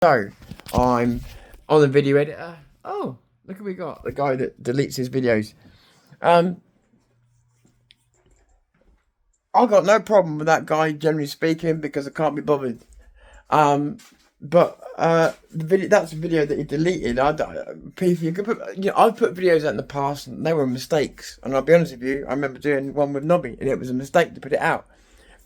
So, I'm on the video editor. Oh, look what we got. The guy that deletes his videos. I got no problem with that guy, generally speaking, because I can't be bothered. But the video, that's a video that he deleted. You could put, I've put videos out in the past and they were mistakes. And I'll be honest with you, I remember doing one with Nobby and it was a mistake to put it out.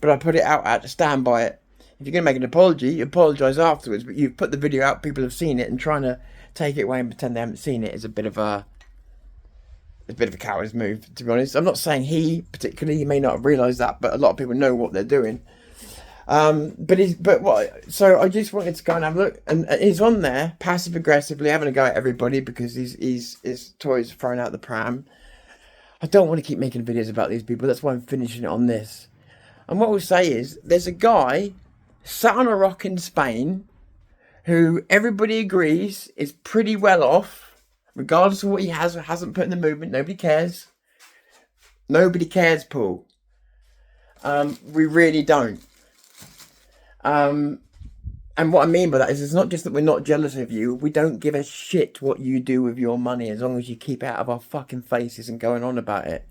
But I put it out, I had to stand by it. If you're going to make an apology, you apologise afterwards, but you've put the video out, people have seen it, and trying to take it away and pretend they haven't seen it is a bit of a coward's move, to be honest. I'm not saying he particularly, he may not have realised that, but a lot of people know what they're doing. So I just wanted to go and have a look, and he's on there passive aggressively having a go at everybody because his toys are thrown out the pram. I don't want to keep making videos about these people, that's why I'm finishing it on this. And what we'll say is, there's a guy sat on a rock in Spain who everybody agrees is pretty well off, regardless of what he has or hasn't put in the movement. Nobody cares. Nobody cares, Paul. We really don't. And what I mean by that is, it's not just that we're not jealous of you. We don't give a shit what you do with your money as long as you keep it out of our fucking faces and going on about it.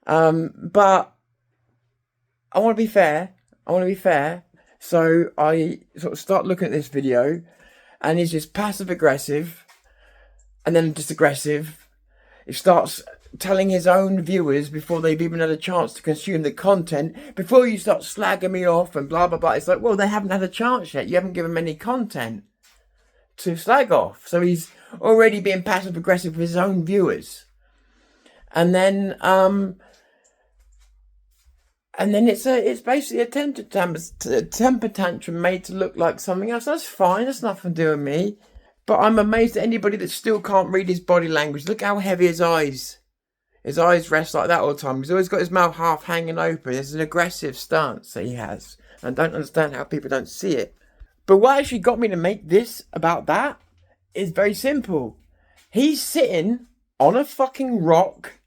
But I want to be fair. So I sort of start looking at this video and he's just passive aggressive and then just aggressive. He starts telling his own viewers before they've even had a chance to consume the content, before you start slagging me off and blah, blah, blah. It's like, well, they haven't had a chance yet. You haven't given them any content to slag off. So he's already being passive aggressive with his own viewers. And then it's basically a temper tantrum made to look like something else. That's fine. That's nothing to do with me. But I'm amazed at anybody that still can't read his body language. Look how heavy his eyes. His eyes rest like that all the time. He's always got his mouth half hanging open. It's an aggressive stance that he has. I don't understand how people don't see it. But what actually got me to make this about that is very simple. He's sitting on a fucking rock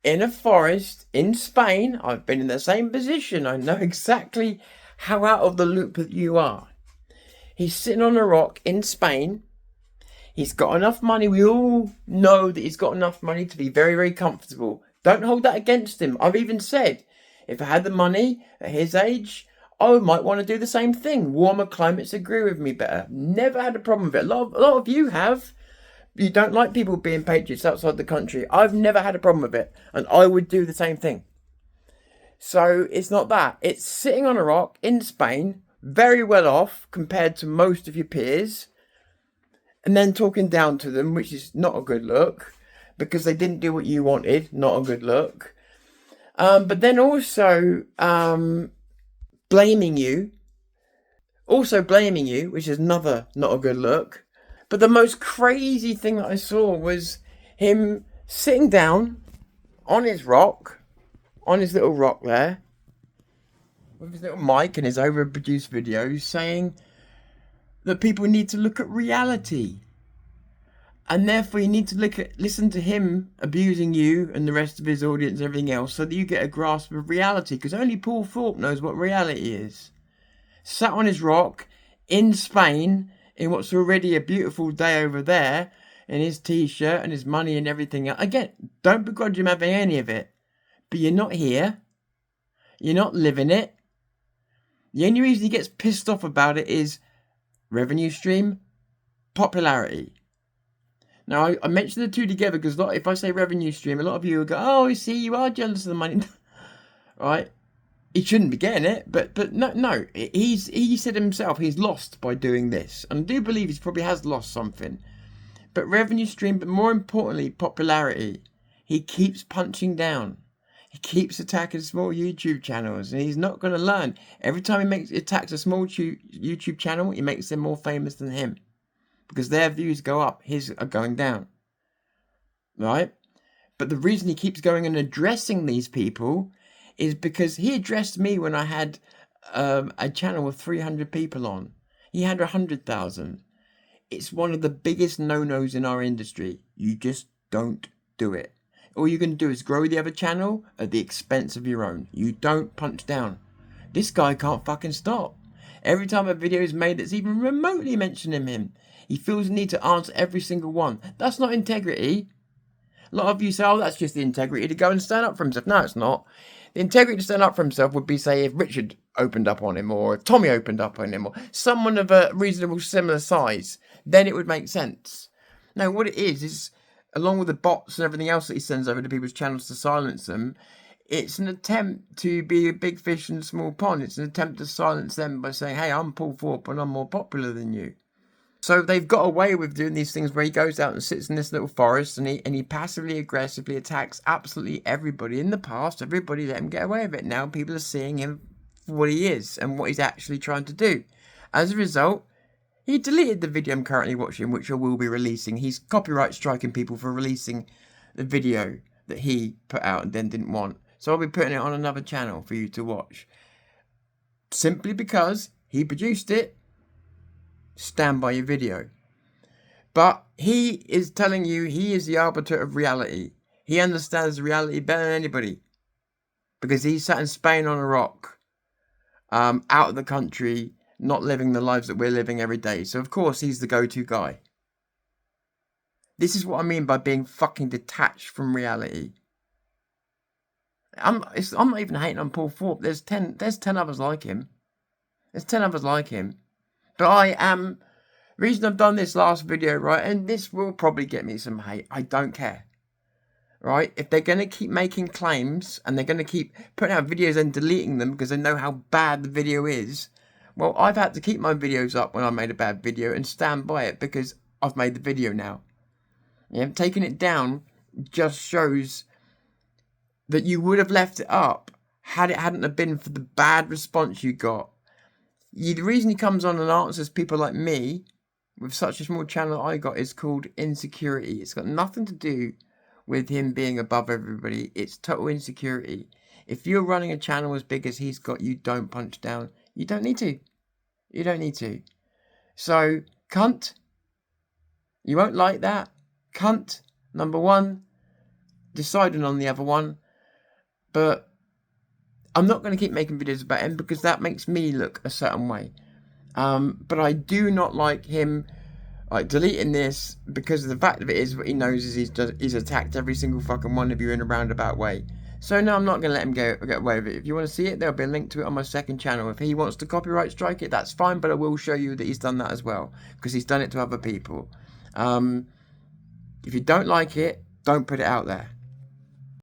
in a forest in Spain. I've been in the same position. I know exactly how out of the loop that you are. He's sitting on a rock in Spain. He's got enough money. We all know that he's got enough money to be very, very comfortable. Don't hold that against him. I've even said, if I had the money at his age, I might want to do the same thing. Warmer climates agree with me better. Never had a problem with it. A lot of you have. You don't like people being patriots outside the country. I've never had a problem with it. And I would do the same thing. So it's not that. It's sitting on a rock in Spain, very well off compared to most of your peers, and then talking down to them, which is not a good look, because they didn't do what you wanted. Not a good look. But then also blaming you. Also blaming you, which is another not a good look. But the most crazy thing that I saw was him sitting down on his rock, on his little rock there, with his little mic and his overproduced videos, saying that people need to look at reality. And therefore you need to listen to him abusing you and the rest of his audience and everything else so that you get a grasp of reality. Because only Paul Thorpe knows what reality is. Sat on his rock in Spain, in what's already a beautiful day over there, in his t-shirt and his money and everything. Again, don't begrudge him having any of it. But you're not here. You're not living it. The only reason he gets pissed off about it is revenue stream, popularity. Now, I mentioned the two together because if I say revenue stream, a lot of you will go, oh, you see, you are jealous of the money. Right? He shouldn't be getting it, but no. He said himself he's lost by doing this. And I do believe he probably has lost something. But revenue stream, but more importantly, popularity. He keeps punching down. He keeps attacking small YouTube channels, and he's not going to learn. Every time he attacks a small YouTube channel, he makes them more famous than him. Because their views go up, his are going down. Right? But the reason he keeps going and addressing these people is because he addressed me when I had a channel with 300 people on. He had 100,000. It's one of the biggest no-nos in our industry. You just don't do it. All you're going to do is grow the other channel at the expense of your own. You don't punch down. This guy can't fucking stop. Every time a video is made that's even remotely mentioning him, he feels the need to answer every single one. That's not integrity. A lot of you say, oh, that's just the integrity to go and stand up for himself. No, it's not. The integrity to stand up for himself would be, say, if Richard opened up on him, or if Tommy opened up on him, or someone of a reasonable similar size. Then it would make sense. No, what it is, along with the bots and everything else that he sends over to people's channels to silence them, it's an attempt to be a big fish in a small pond. It's an attempt to silence them by saying, hey, I'm Paul Thorpe and I'm more popular than you. So they've got away with doing these things where he goes out and sits in this little forest and he passively aggressively attacks absolutely everybody. In the past, everybody let him get away with it. Now people are seeing him for what he is and what he's actually trying to do. As a result, he deleted the video I'm currently watching, which I will be releasing. He's copyright striking people for releasing the video that he put out and then didn't want. So I'll be putting it on another channel for you to watch. Simply because he produced it. Stand by your video. But he is telling you he is the arbiter of reality. He understands reality better than anybody. Because he sat in Spain on a rock. Out of the country. Not living the lives that we're living every day. So of course he's the go-to guy. This is what I mean by being fucking detached from reality. I'm not even hating on Paul Thorpe. There's 10 others like him. There's 10 others like him. But I am, the reason I've done this last video, right, and this will probably get me some hate, I don't care, right? If they're going to keep making claims, and they're going to keep putting out videos and deleting them because they know how bad the video is, well, I've had to keep my videos up when I made a bad video and stand by it because I've made the video now. Yeah, taking it down just shows that you would have left it up had it hadn't have been for the bad response you got. The reason he comes on and answers people like me with such a small channel I got is called insecurity. It's got nothing to do with him being above everybody. It's total insecurity. If you're running a channel as big as he's got, you don't punch down. You don't need to. You don't need to. So, cunt. You won't like that. Cunt, number one. Deciding on the other one. But I'm not going to keep making videos about him because that makes me look a certain way. But I do not like him deleting this because the fact of it is what he knows is he's attacked every single fucking one of you in a roundabout way. So no, I'm not going to let him get away with it. If you want to see it, there'll be a link to it on my second channel. If he wants to copyright strike it, that's fine, but I will show you that he's done that as well because he's done it to other people. If you don't like it, don't put it out there.